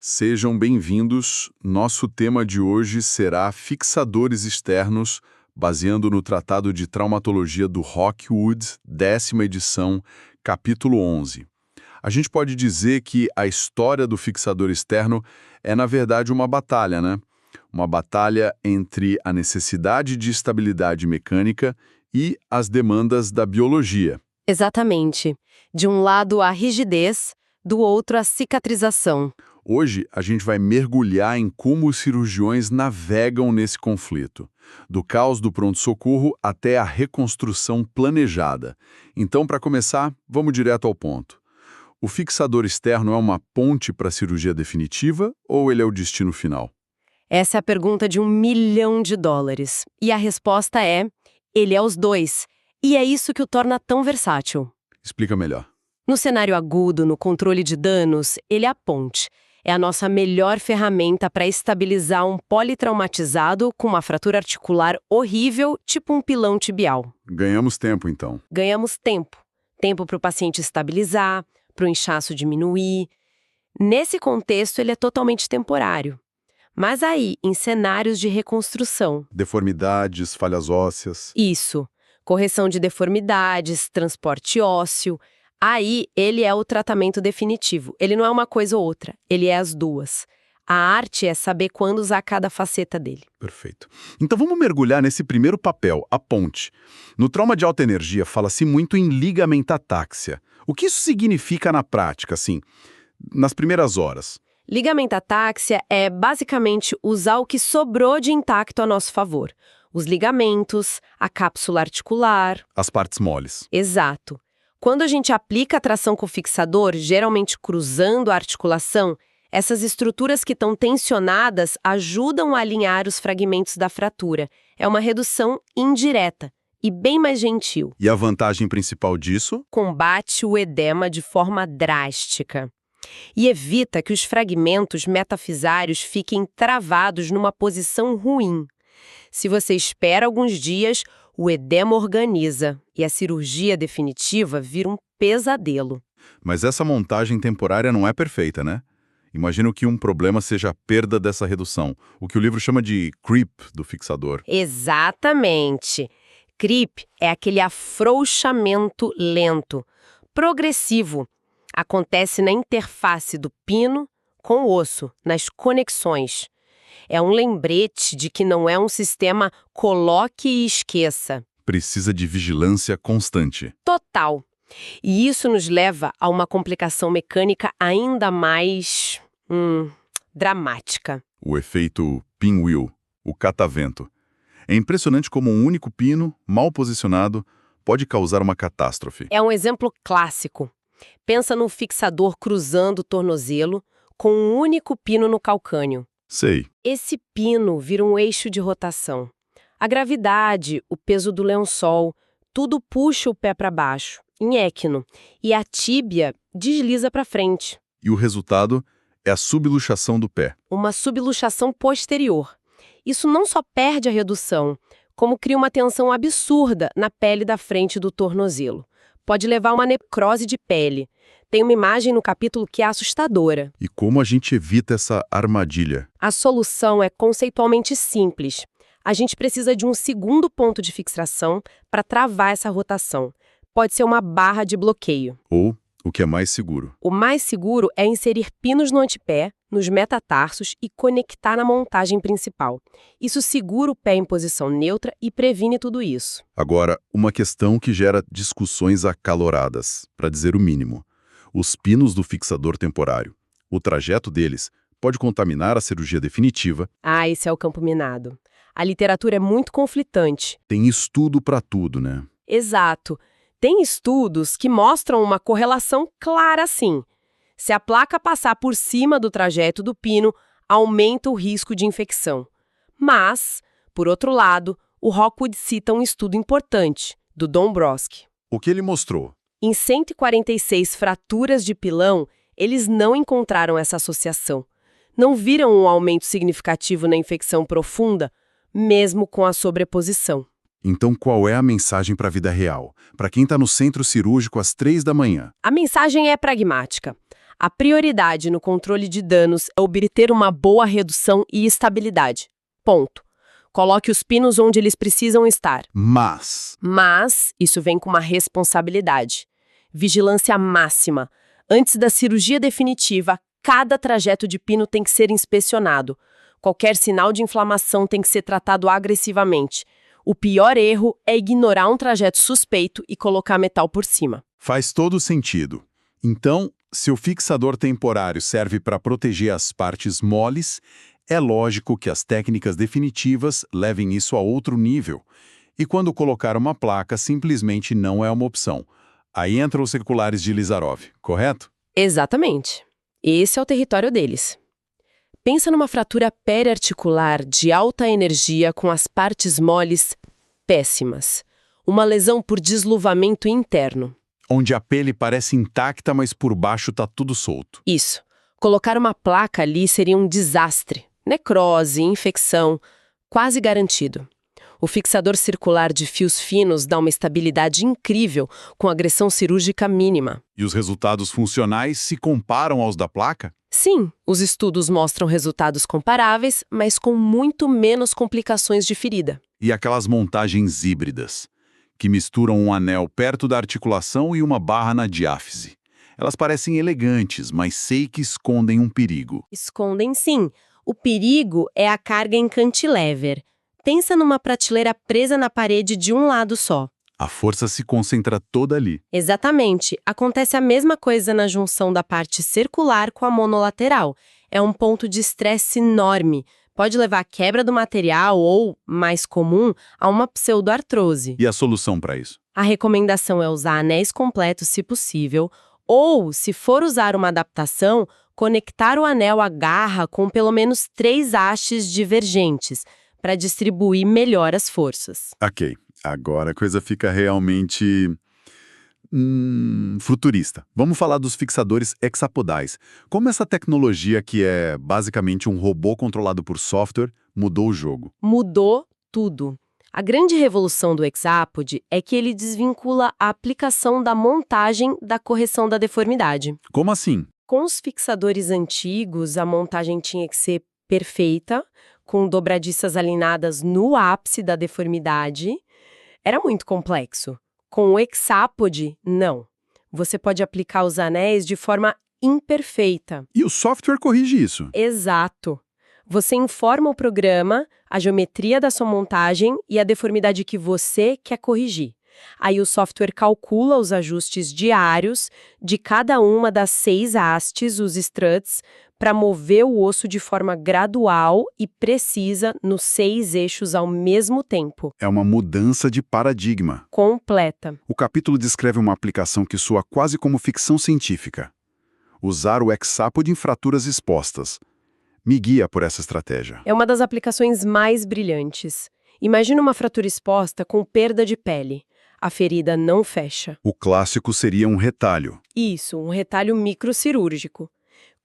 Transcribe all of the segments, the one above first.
Sejam bem-vindos. Nosso tema de hoje será fixadores externos, baseando no Tratado de Traumatologia do Rockwood, 10ª edição, capítulo 11. A gente pode dizer que a história do fixador externo é, na verdade, uma batalha, né? Uma batalha entre a necessidade de estabilidade mecânica e as demandas da biologia. Exatamente. De um lado a rigidez, do outro a cicatrização. Hoje, a gente vai mergulhar em como os cirurgiões navegam nesse conflito, do caos do pronto-socorro até a reconstrução planejada. Então, para começar, vamos direto ao ponto. O fixador externo é uma ponte para a cirurgia definitiva ou ele é o destino final? Essa é a pergunta de $1 milhão. E a resposta é: ele é os dois. E é isso que o torna tão versátil. Explica melhor. No cenário agudo, no controle de danos, ele é a ponte. É a nossa melhor ferramenta para estabilizar um politraumatizado com uma fratura articular horrível, tipo um pilão tibial. Ganhamos tempo, então. Ganhamos tempo. Tempo para o paciente estabilizar, para o inchaço diminuir. Nesse contexto, ele é totalmente temporário. Mas aí, em cenários de reconstrução... Deformidades, falhas ósseas... Isso. Correção de deformidades, transporte ósseo... Aí, ele é o tratamento definitivo. Ele não é uma coisa ou outra, ele é as duas. A arte é saber quando usar cada faceta dele. Perfeito. Então vamos mergulhar nesse primeiro papel, a ponte. No trauma de alta energia, fala-se muito em ligamentatáxia. O que isso significa na prática, assim, nas primeiras horas? Ligamentatáxia é, basicamente, usar o que sobrou de intacto a nosso favor. Os ligamentos, a cápsula articular... As partes moles. Exato. Quando a gente aplica a tração com o fixador, geralmente cruzando a articulação, essas estruturas que estão tensionadas ajudam a alinhar os fragmentos da fratura. É uma redução indireta e bem mais gentil. E a vantagem principal disso? Combate o edema de forma drástica. E evita que os fragmentos metafisários fiquem travados numa posição ruim. Se você espera alguns dias, o edema organiza e a cirurgia definitiva vira um pesadelo. Mas essa montagem temporária não é perfeita, né? Imagino que um problema seja a perda dessa redução, o que o livro chama de creep do fixador. Exatamente. Creep é aquele afrouxamento lento, progressivo. Acontece na interface do pino com o osso, nas conexões. É um lembrete de que não é um sistema coloque e esqueça. Precisa de vigilância constante. Total. E isso nos leva a uma complicação mecânica ainda mais... dramática. O efeito pinwheel, o catavento. É impressionante como um único pino, mal posicionado, pode causar uma catástrofe. É um exemplo clássico. Pensa num fixador cruzando o tornozelo com um único pino no calcâneo. Sei. Esse pino vira um eixo de rotação. A gravidade, o peso do lençol, tudo puxa o pé para baixo, em équino, e a tíbia desliza para frente. E o resultado é a subluxação do pé. Uma subluxação posterior. Isso não só perde a redução, como cria uma tensão absurda na pele da frente do tornozelo. Pode levar a uma necrose de pele. Tem uma imagem no capítulo que é assustadora. E como a gente evita essa armadilha? A solução é conceitualmente simples. A gente precisa de um segundo ponto de fixação para travar essa rotação. Pode ser uma barra de bloqueio. Ou, o que é mais seguro? O mais seguro é inserir pinos no antepé, nos metatarsos e conectar na montagem principal. Isso segura o pé em posição neutra e previne tudo isso. Agora, uma questão que gera discussões acaloradas, para dizer o mínimo. Os pinos do fixador temporário. O trajeto deles pode contaminar a cirurgia definitiva. Esse é o campo minado. A literatura é muito conflitante. Tem estudo para tudo, né? Exato. Tem estudos que mostram uma correlação clara sim. Se a placa passar por cima do trajeto do pino, aumenta o risco de infecção. Mas, por outro lado, o Rockwood cita um estudo importante, do Dombrowski. O que ele mostrou? Em 146 fraturas de pilão, eles não encontraram essa associação. Não viram um aumento significativo na infecção profunda, mesmo com a sobreposição. Então qual é a mensagem para a vida real? Para quem está no centro cirúrgico às 3 da manhã? A mensagem é pragmática. A prioridade no controle de danos é obter uma boa redução e estabilidade. Ponto. Coloque os pinos onde eles precisam estar. Mas isso vem com uma responsabilidade. Vigilância máxima. Antes da cirurgia definitiva, cada trajeto de pino tem que ser inspecionado. Qualquer sinal de inflamação tem que ser tratado agressivamente. O pior erro é ignorar um trajeto suspeito e colocar metal por cima. Faz todo sentido. Então, se o fixador temporário serve para proteger as partes moles, é lógico que as técnicas definitivas levem isso a outro nível. E quando colocar uma placa, simplesmente não é uma opção. Aí entram os circulares de Lizarov, correto? Exatamente. Esse é o território deles. Pensa numa fratura periarticular de alta energia com as partes moles péssimas. Uma lesão por desluvamento interno. Onde a pele parece intacta, mas por baixo tá tudo solto. Isso. Colocar uma placa ali seria um desastre. Necrose, infecção, quase garantido. O fixador circular de fios finos dá uma estabilidade incrível com agressão cirúrgica mínima. E os resultados funcionais se comparam aos da placa? Sim, os estudos mostram resultados comparáveis, mas com muito menos complicações de ferida. E aquelas montagens híbridas, que misturam um anel perto da articulação e uma barra na diáfise. Elas parecem elegantes, mas sei que escondem um perigo. Escondem sim. O perigo é a carga em cantilever. Pensa numa prateleira presa na parede de um lado só. A força se concentra toda ali. Exatamente. Acontece a mesma coisa na junção da parte circular com a monolateral. É um ponto de estresse enorme. Pode levar à quebra do material ou, mais comum, a uma pseudoartrose. E a solução para isso? A recomendação é usar anéis completos se possível, ou, se for usar uma adaptação, conectar o anel à garra com pelo menos 3 hastes divergentes, para distribuir melhor as forças. Ok, agora a coisa fica realmente futurista. Vamos falar dos fixadores hexapodais. Como essa tecnologia, que é basicamente um robô controlado por software, mudou o jogo? Mudou tudo. A grande revolução do hexápode é que ele desvincula a aplicação da montagem da correção da deformidade. Como assim? Com os fixadores antigos, a montagem tinha que ser perfeita, com dobradiças alinhadas no ápice da deformidade. Era muito complexo. Com o hexápode, não. Você pode aplicar os anéis de forma imperfeita. E o software corrige isso? Exato. Você informa o programa, a geometria da sua montagem e a deformidade que você quer corrigir. Aí o software calcula os ajustes diários de cada uma das 6 hastes, os struts, para mover o osso de forma gradual e precisa nos 6 eixos ao mesmo tempo. É uma mudança de paradigma. Completa. O capítulo descreve uma aplicação que soa quase como ficção científica. Usar o hexápode em fraturas expostas. Me guia por essa estratégia. É uma das aplicações mais brilhantes. Imagina uma fratura exposta com perda de pele. A ferida não fecha. O clássico seria um retalho. Isso, um retalho microcirúrgico.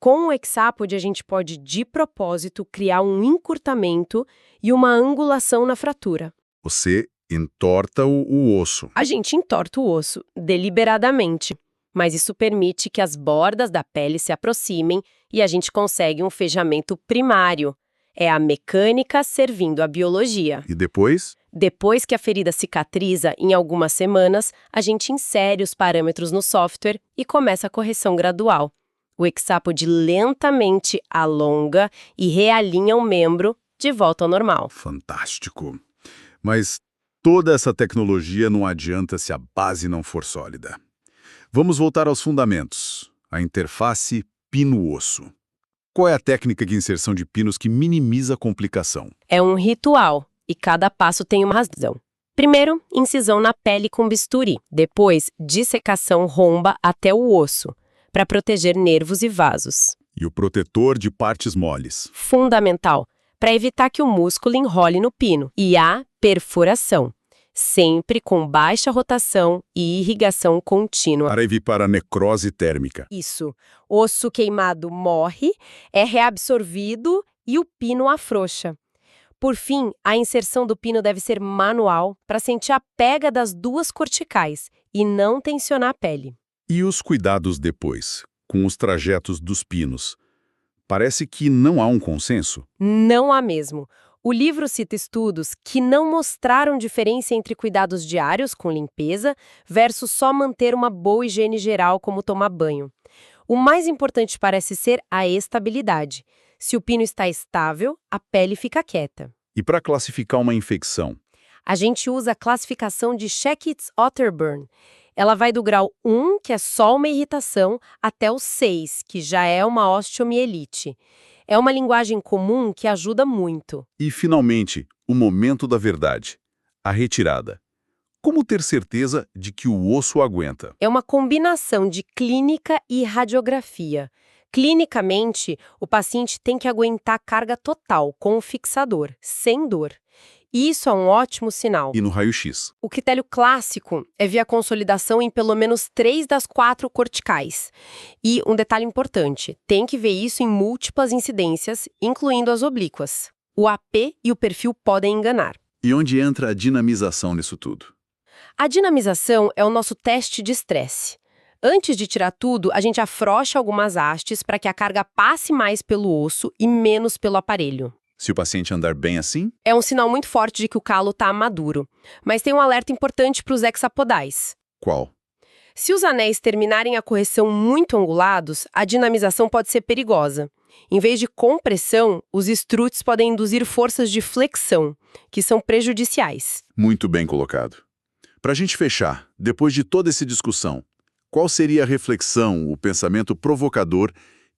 Com o hexápode, a gente pode, de propósito, criar um encurtamento e uma angulação na fratura. Você entorta o osso. A gente entorta o osso, deliberadamente. Mas isso permite que as bordas da pele se aproximem e a gente consegue um fechamento primário. É a mecânica servindo a biologia. E depois? Depois que a ferida cicatriza, em algumas semanas, a gente insere os parâmetros no software e começa a correção gradual. O hexápode lentamente alonga e realinha o membro de volta ao normal. Fantástico. Mas toda essa tecnologia não adianta se a base não for sólida. Vamos voltar aos fundamentos. A interface pino-osso. Qual é a técnica de inserção de pinos que minimiza a complicação? É um ritual, e cada passo tem uma razão. Primeiro, incisão na pele com bisturi. Depois, dissecação romba até o osso, para proteger nervos e vasos. E o protetor de partes moles. Fundamental, para evitar que o músculo enrole no pino. E a perfuração, sempre com baixa rotação e irrigação contínua. Para evitar a necrose térmica. Isso. Osso queimado morre, é reabsorvido e o pino afrouxa. Por fim, a inserção do pino deve ser manual para sentir a pega das 2 corticais e não tensionar a pele. E os cuidados depois? com os trajetos dos pinos. Parece que não há um consenso. Não há mesmo. O livro cita estudos que não mostraram diferença entre cuidados diários com limpeza versus só manter uma boa higiene geral, como tomar banho. O mais importante parece ser a estabilidade. Se o pino está estável, a pele fica quieta. E para classificar uma infecção? A gente usa a classificação de Shakitz-Otterburn. Ela vai do grau 1, que é só uma irritação, até o 6, que já é uma osteomielite. É uma linguagem comum que ajuda muito. E, finalmente, o momento da verdade. A retirada. Como ter certeza de que o osso aguenta? É uma combinação de clínica e radiografia. Clinicamente, o paciente tem que aguentar carga total com o fixador, sem dor. E isso é um ótimo sinal. E no raio-x? O critério clássico é ver a consolidação em pelo menos 3 das 4 corticais. E um detalhe importante, tem que ver isso em múltiplas incidências, incluindo as oblíquas. O AP e o perfil podem enganar. E onde entra a dinamização nisso tudo? A dinamização é o nosso teste de estresse. Antes de tirar tudo, a gente afrouxa algumas hastes para que a carga passe mais pelo osso e menos pelo aparelho. Se o paciente andar bem assim? É um sinal muito forte de que o calo está maduro. Mas tem um alerta importante para os hexapodais. Qual? Se os anéis terminarem a correção muito angulados, a dinamização pode ser perigosa. Em vez de compressão, os struts podem induzir forças de flexão, que são prejudiciais. Muito bem colocado. Para a gente fechar, depois de toda essa discussão, qual seria a reflexão, o pensamento provocador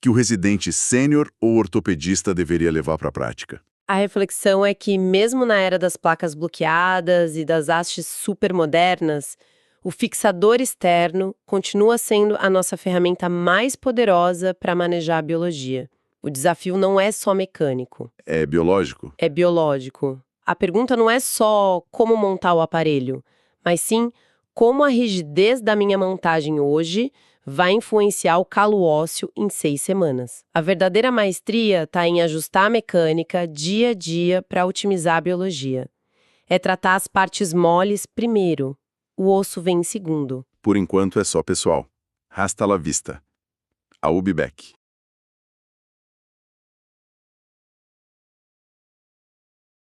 que o residente sênior ou ortopedista deveria levar para a prática? A reflexão é que, mesmo na era das placas bloqueadas e das hastes supermodernas, o fixador externo continua sendo a nossa ferramenta mais poderosa para manejar a biologia. O desafio não é só mecânico. É biológico? É biológico. A pergunta não é só como montar o aparelho, mas sim como a rigidez da minha montagem hoje vai influenciar o calo ósseo em 6 semanas. A verdadeira maestria está em ajustar a mecânica dia a dia para otimizar a biologia. É tratar as partes moles primeiro. O osso vem em segundo. Por enquanto é só, pessoal. Hasta la vista. I'll be back.